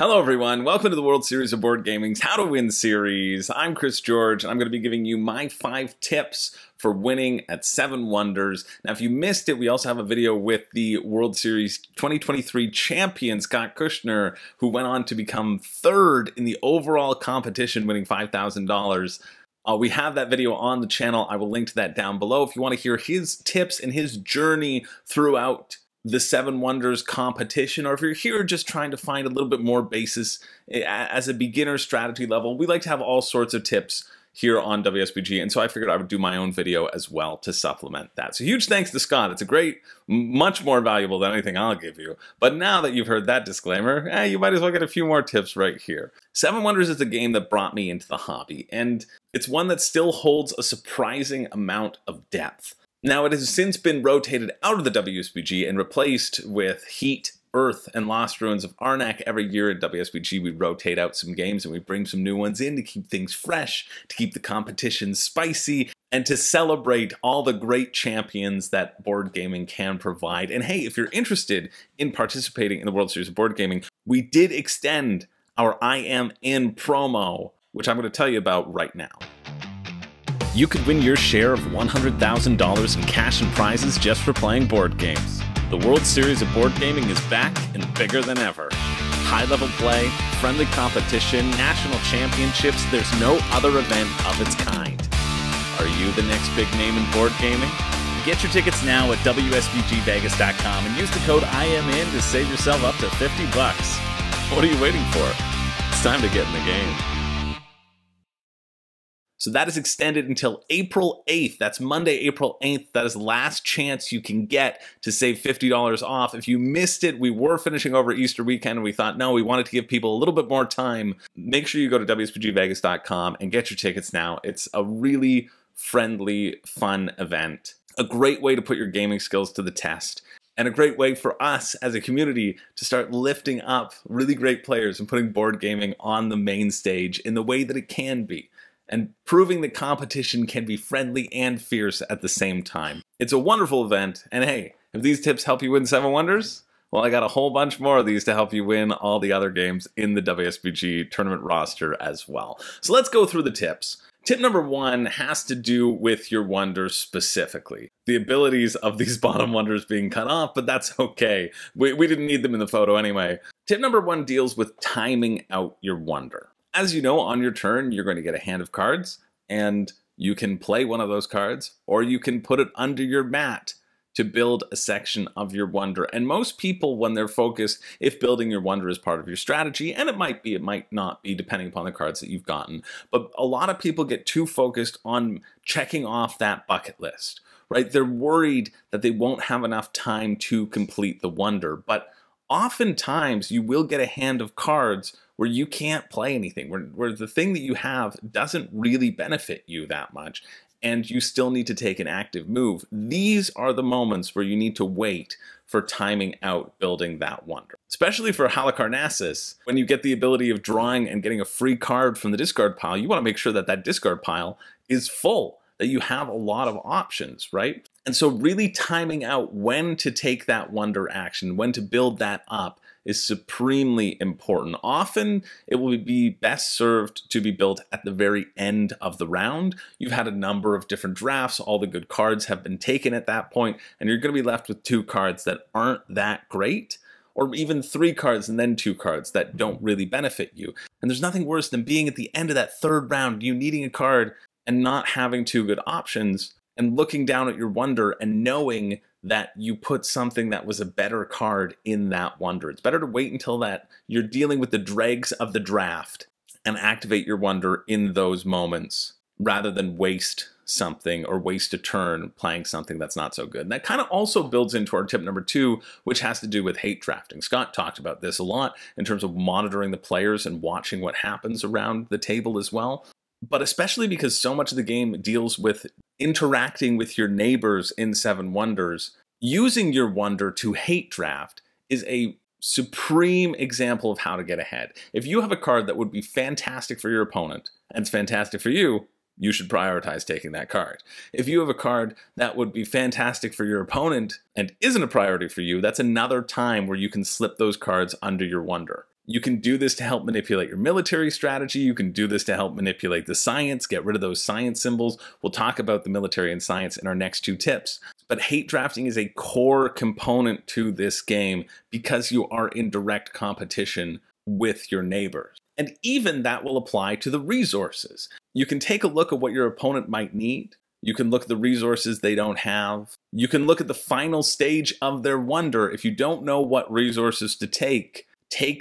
Hello everyone, welcome to the World Series of Board Gaming's How to Win series. I'm Chris George and I'm going to be giving you my 5 tips for winning at 7 Wonders. Now if you missed it, we also have a video with the World Series 2023 champion Scott Kushner, who went on to become 3rd in the overall competition, winning $5,000. We have that video on the channel. I will link to that down below if you want to hear his tips and his journey throughout the 7 Wonders competition, or if you're here just trying to find a little bit more basis as a beginner strategy level. We like to have all sorts of tips here on WSBG, and so I figured I would do my own video as well to supplement that. So huge thanks to Scott. It's a great, much more valuable than anything I'll give you. But now that you've heard that disclaimer, you might as well get a few more tips right here. 7 Wonders is a game that brought me into the hobby, and it's one that still holds a surprising amount of depth. Now, it has since been rotated out of the WSBG and replaced with Heat, Earth, and Lost Ruins of Arnak. Every year at WSBG, we rotate out some games and we bring some new ones in to keep things fresh, to keep the competition spicy, and to celebrate all the great champions that board gaming can provide. And hey, if you're interested in participating in the World Series of Board Gaming, we did extend our I Am In promo, which I'm going to tell you about right now. You could win your share of $100,000 in cash and prizes just for playing board games. The World Series of Board Gaming is back and bigger than ever. High-level play, friendly competition, national championships, there's no other event of its kind. Are you the next big name in board gaming? Get your tickets now at WSBGVegas.com and use the code IAMIN to save yourself up to $50. What are you waiting for? It's time to get in the game. So that is extended until April 8th. That's Monday, April 8th. That is the last chance you can get to save $50 off. If you missed it, we were finishing over Easter weekend and we thought, no, we wanted to give people a little bit more time. Make sure you go to WSBGVegas.com and get your tickets now. It's a really friendly, fun event. A great way to put your gaming skills to the test. And a great way for us as a community to start lifting up really great players and putting board gaming on the main stage in the way that it can be, and proving that competition can be friendly and fierce at the same time. It's a wonderful event, and hey, if these tips help you win 7 Wonders, well, I got a whole bunch more of these to help you win all the other games in the WSBG tournament roster as well. So let's go through the tips. Tip number 1 has to do with your Wonders specifically. The abilities of these bottom Wonders being cut off, but that's okay. We didn't need them in the photo anyway. Tip number 1 deals with timing out your Wonder. As you know, on your turn, you're going to get a hand of cards, and you can play one of those cards, or you can put it under your mat to build a section of your Wonder. And most people, when they're focused, if building your Wonder is part of your strategy, and it might be, it might not be, depending upon the cards that you've gotten, but a lot of people get too focused on checking off that bucket list, right? They're worried that they won't have enough time to complete the Wonder, but oftentimes you will get a hand of cards where you can't play anything, where the thing that you have doesn't really benefit you that much, and you still need to take an active move. These are the moments where you need to wait for timing out building that Wonder. Especially for Halicarnassus, when you get the ability of drawing and getting a free card from the discard pile, you want to make sure that that discard pile is full, that you have a lot of options, right? And so really timing out when to take that Wonder action, when to build that up, is supremely important. Often it will be best served to be built at the very end of the round. You've had a number of different drafts, all the good cards have been taken at that point, and you're going to be left with 2 cards that aren't that great, or even 3 cards and then 2 cards that don't really benefit you. And there's nothing worse than being at the end of that 3rd round, you needing a card and not having 2 good options, and looking down at your Wonder and knowing that you put something that was a better card in that Wonder. It's better to wait until that you're dealing with the dregs of the draft and activate your Wonder in those moments, rather than waste something or waste a turn playing something that's not so good. And that kind of also builds into our tip number 2, which has to do with hate drafting. Scott talked about this a lot in terms of monitoring the players and watching what happens around the table as well. But especially because so much of the game deals with interacting with your neighbors in 7 Wonders, using your Wonder to hate draft is a supreme example of how to get ahead. If you have a card that would be fantastic for your opponent, and it's fantastic for you, you should prioritize taking that card. If you have a card that would be fantastic for your opponent and isn't a priority for you, that's another time where you can slip those cards under your Wonder. You can do this to help manipulate your military strategy. You can do this to help manipulate the science, get rid of those science symbols. We'll talk about the military and science in our next 2 tips. But hate drafting is a core component to this game because you are in direct competition with your neighbors. And even that will apply to the resources. You can take a look at what your opponent might need. You can look at the resources they don't have. You can look at the final stage of their wonder. If you don't know what resources to take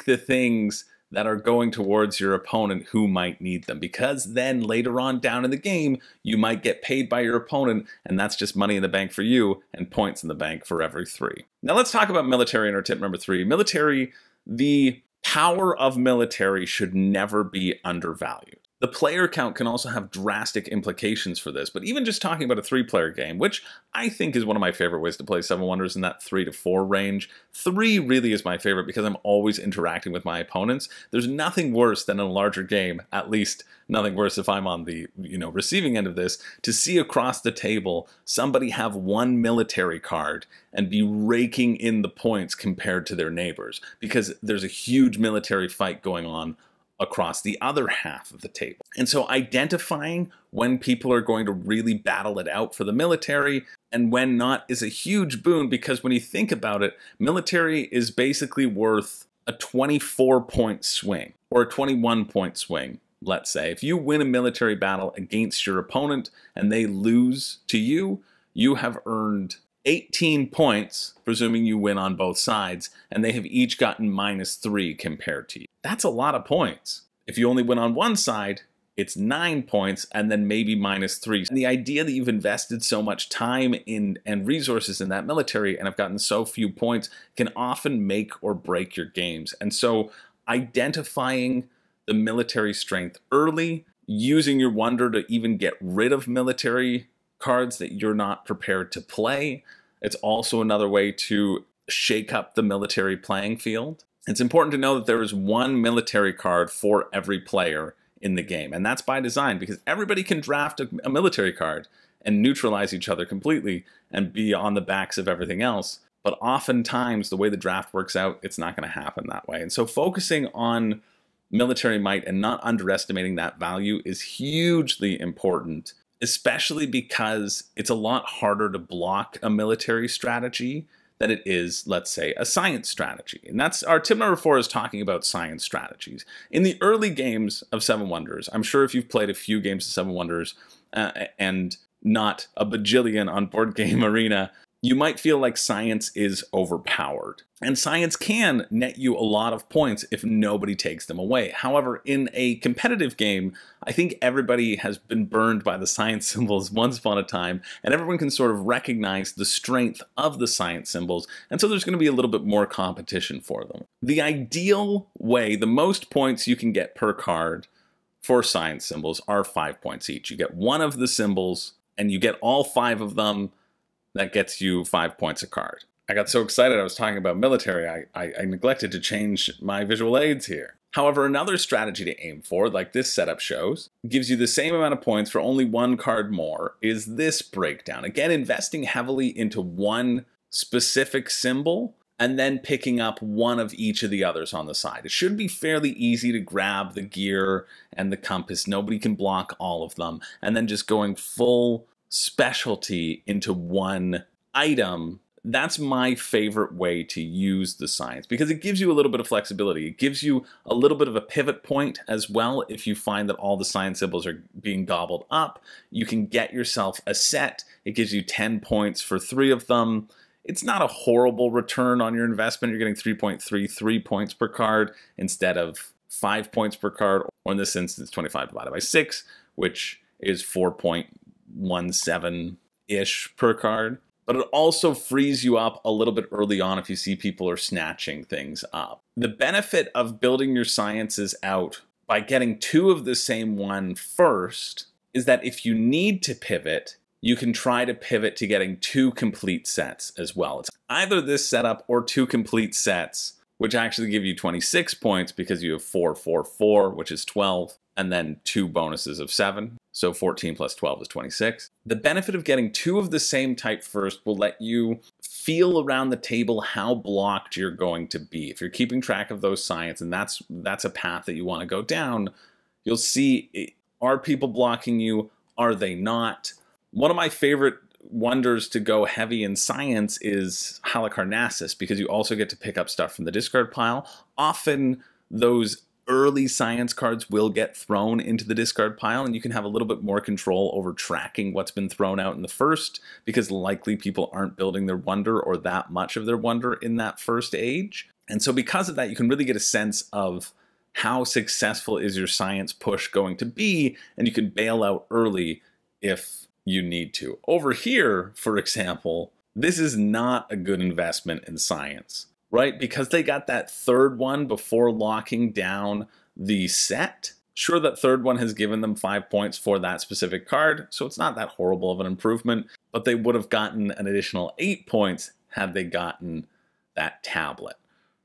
the things that are going towards your opponent who might need them, because then later on down in the game, you might get paid by your opponent, and that's just money in the bank for you and points in the bank for every 3. Now let's talk about military in our tip number 3. Military, the power of military should never be undervalued. The player count can also have drastic implications for this, but even just talking about a 3-player game, which I think is one of my favorite ways to play Seven Wonders, in that 3 to 4 range. 3 really is my favorite because I'm always interacting with my opponents. There's nothing worse than in a larger game, at least nothing worse if I'm on the receiving end of this, to see across the table somebody have 1 military card and be raking in the points compared to their neighbors, because there's a huge military fight going on across the other half of the table. And so identifying when people are going to really battle it out for the military and when not is a huge boon, because when you think about it, military is basically worth a 24-point swing or a 21-point swing, let's say. If you win a military battle against your opponent and they lose to you, you have earned 18 points, presuming you win on both sides, and they have each gotten -3 compared to you. That's a lot of points. If you only win on one side, it's 9 points and then maybe -3. And the idea that you've invested so much time in and resources in that military and have gotten so few points can often make or break your games. And so identifying the military strength early, using your wonder to even get rid of military cards that you're not prepared to play. It's also another way to shake up the military playing field. It's important to know that there is 1 military card for every player in the game, and that's by design, because everybody can draft a military card and neutralize each other completely and be on the backs of everything else. But oftentimes, the way the draft works out, it's not going to happen that way. And so focusing on military might and not underestimating that value is hugely important, especially because it's a lot harder to block a military strategy than it is, let's say, a science strategy. And that's our tip number 4, is talking about science strategies. In the early games of Seven Wonders, I'm sure if you've played a few games of Seven Wonders and not a bajillion on Board Game Arena, you might feel like science is overpowered. And science can net you a lot of points if nobody takes them away. However, in a competitive game, I think everybody has been burned by the science symbols once upon a time, and everyone can sort of recognize the strength of the science symbols, and so there's going to be a little bit more competition for them. The ideal way, the most points you can get per card for science symbols are 5 points each. You get 1 of the symbols, and you get all 5 of them. That gets you 5 points a card. I got so excited I was talking about military, I neglected to change my visual aids here. However, another strategy to aim for, like this setup shows, gives you the same amount of points for only 1 card more, is this breakdown. Again, investing heavily into 1 specific symbol and then picking up 1 of each of the others on the side. It should be fairly easy to grab the gear and the compass. Nobody can block all of them. And then just going full specialty into 1 item. That's my favorite way to use the science, because it gives you a little bit of flexibility. It gives you a little bit of a pivot point as well. If you find that all the science symbols are being gobbled up, you can get yourself a set. It gives you 10 points for 3 of them. It's not a horrible return on your investment. You're getting 3.33 points per card instead of 5 points per card, or in this instance, 25 divided by 6, which is 4.17-ish per card. But it also frees you up a little bit early on if you see people are snatching things up. The benefit of building your sciences out by getting 2 of the same one first is that if you need to pivot, you can try to pivot to getting 2 complete sets as well. It's either this setup or 2 complete sets, which actually give you 26 points because you have 4, 4, 4, which is 12, and then 2 bonuses of 7. So 14 plus 12 is 26. The benefit of getting 2 of the same type first will let you feel around the table how blocked you're going to be. If you're keeping track of those science and that's a path that you want to go down, you'll see, are people blocking you? Are they not? One of my favorite wonders to go heavy in science is Halicarnassus, because you also get to pick up stuff from the discard pile. Often those early science cards will get thrown into the discard pile, and you can have a little bit more control over tracking what's been thrown out in the first, because likely people aren't building their wonder or that much of their wonder in that first age. And so because of that, you can really get a sense of how successful is your science push going to be, and you can bail out early if you need to. Over here, for example, this is not a good investment in science, right? Because they got that third one before locking down the set. Sure, that third one has given them 5 points for that specific card, so it's not that horrible of an improvement, but they would have gotten an additional 8 points had they gotten that tablet,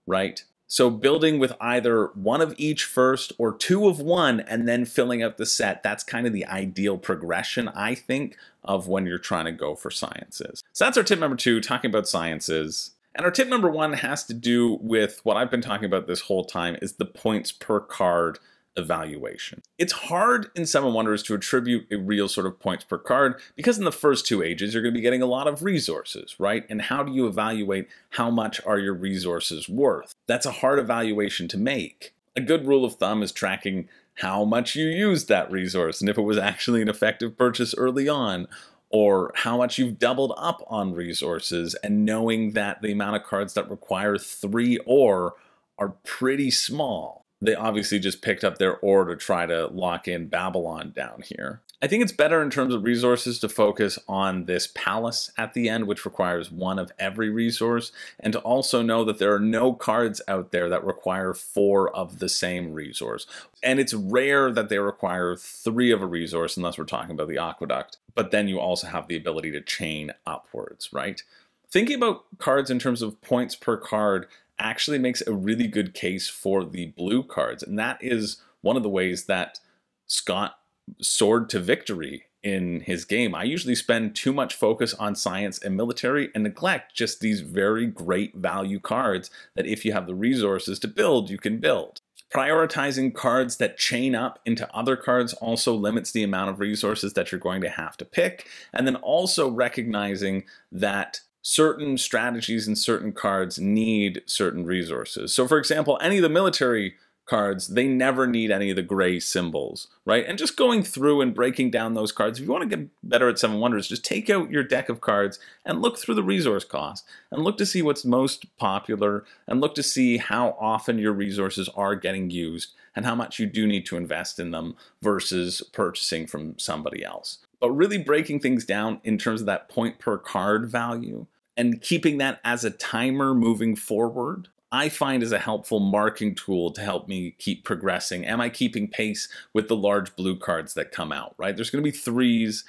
right? So building with either one of each first or two of one and then filling out the set, that's kind of the ideal progression, I think, of when you're trying to go for sciences. So that's our tip number 2, talking about sciences. And our tip number 1 has to do with what I've been talking about this whole time, is the points per card evaluation. It's hard in Seven Wonders to attribute a real sort of points per card, because in the first 2 ages you're going to be getting a lot of resources, right? And how do you evaluate how much are your resources worth? That's a hard evaluation to make. A good rule of thumb is tracking how much you used that resource, and if it was actually an effective purchase early on, or how much you've doubled up on resources, and knowing that the amount of cards that require 3 ore are pretty small. They obviously just picked up their ore to try to lock in Babylon down here. I think it's better in terms of resources to focus on this palace at the end, which requires 1 of every resource, and to also know that there are no cards out there that require 4 of the same resource. And it's rare that they require 3 of a resource, unless we're talking about the aqueduct, but then you also have the ability to chain upwards, right? Thinking about cards in terms of points per card actually makes a really good case for the blue cards, and that is one of the ways that Scott soared to victory in his game. I usually spend too much focus on science and military and neglect just these very great value cards that if you have the resources to build, you can build. Prioritizing cards that chain up into other cards also limits the amount of resources that you're going to have to pick, and then also recognizing that certain strategies and certain cards need certain resources. So for example, any of the military cards, they never need any of the gray symbols, right? And just going through and breaking down those cards, if you want to get better at Seven Wonders, just take out your deck of cards and look through the resource cost and look to see what's most popular and look to see how often your resources are getting used and how much you do need to invest in them versus purchasing from somebody else. But really breaking things down in terms of that point per card value and keeping that as a timer moving forward, I find is a helpful marking tool to help me keep progressing. Am I keeping pace with the large blue cards that come out, right? There's going to be 3s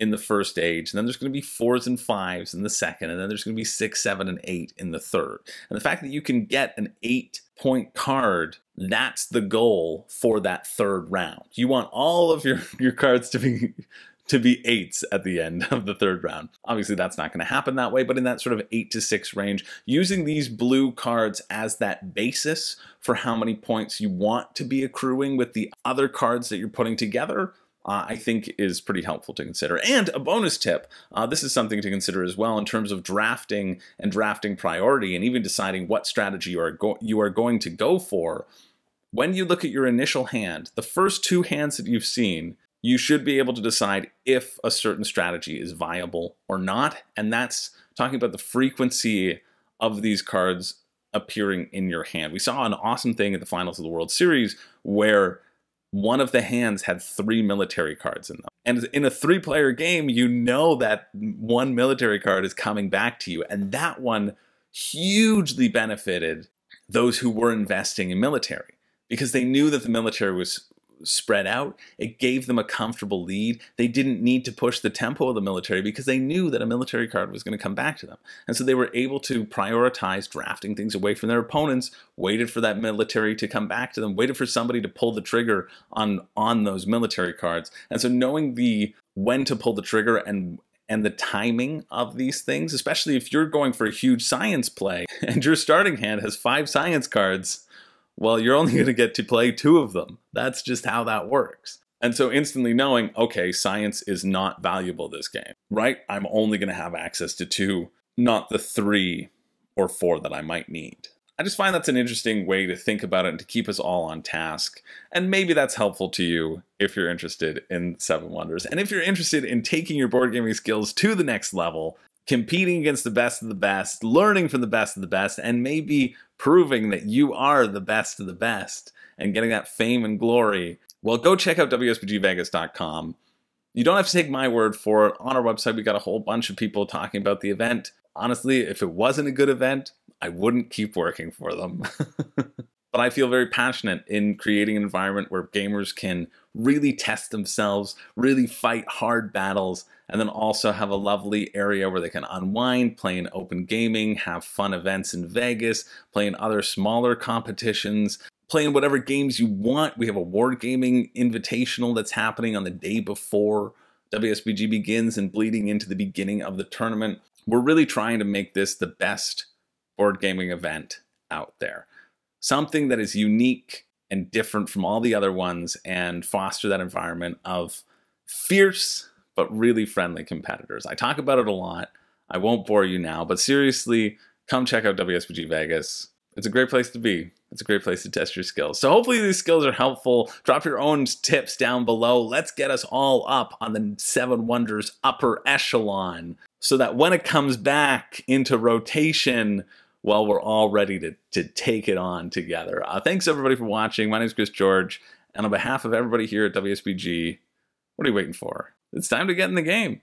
in the first age, and then there's going to be 4s and 5s in the second, and then there's going to be 6, 7, and 8 in the third. And the fact that you can get an 8-point card, that's the goal for that third round. You want all of your cards to be 8s at the end of the third round. Obviously that's not going to happen that way, but in that sort of 8 to 6 range, using these blue cards as that basis for how many points you want to be accruing with the other cards that you're putting together, I think is pretty helpful to consider. And a bonus tip, this is something to consider as well in terms of drafting and drafting priority and even deciding what strategy you are going to go for. When you look at your initial hand, the first 2 hands that you've seen, you should be able to decide if a certain strategy is viable or not. And that's talking about the frequency of these cards appearing in your hand. We saw an awesome thing at the finals of the World Series where one of the hands had 3 military cards in them. And in a 3-player game, you know that 1 military card is coming back to you. And that one hugely benefited those who were investing in military because they knew that the military was spread out. It gave them a comfortable lead. They didn't need to push the tempo of the military because they knew that a military card was going to come back to them. And so they were able to prioritize drafting things away from their opponents, waited for that military to come back to them, waited for somebody to pull the trigger on those military cards. And so knowing when to pull the trigger and and the timing of these things, especially if you're going for a huge science play and your starting hand has 5 science cards, well, you're only going to get to play 2 of them. That's just how that works. And so instantly knowing, okay, science is not valuable this game, right? I'm only going to have access to 2, not the 3 or 4 that I might need. I just find that's an interesting way to think about it and to keep us all on task. And maybe that's helpful to you if you're interested in Seven Wonders. And if you're interested in taking your board gaming skills to the next level, competing against the best of the best, learning from the best of the best, and maybe proving that you are the best of the best and getting that fame and glory, well, go check out WSBGVegas.com. You don't have to take my word for it. On our website, we got a whole bunch of people talking about the event. Honestly, if it wasn't a good event, I wouldn't keep working for them. But I feel very passionate in creating an environment where gamers can really test themselves, really fight hard battles, and then also have a lovely area where they can unwind, play in open gaming, have fun events in Vegas, play in other smaller competitions, play in whatever games you want. We have a Wargaming Invitational that's happening on the day before WSBG begins and bleeding into the beginning of the tournament. We're really trying to make this the best board gaming event out there. Something that is unique and different from all the other ones and foster that environment of fierce but really friendly competitors. I talk about it a lot. I won't bore you now, but seriously, come check out WSBG Vegas. It's a great place to be. It's a great place to test your skills. So hopefully these skills are helpful. Drop your own tips down below. Let's get us all up on the Seven Wonders upper echelon so that when it comes back into rotation, well, we're all ready to take it on together. Thanks everybody for watching. My name is Chris George, and on behalf of everybody here at WSBG, what are you waiting for? It's time to get in the game.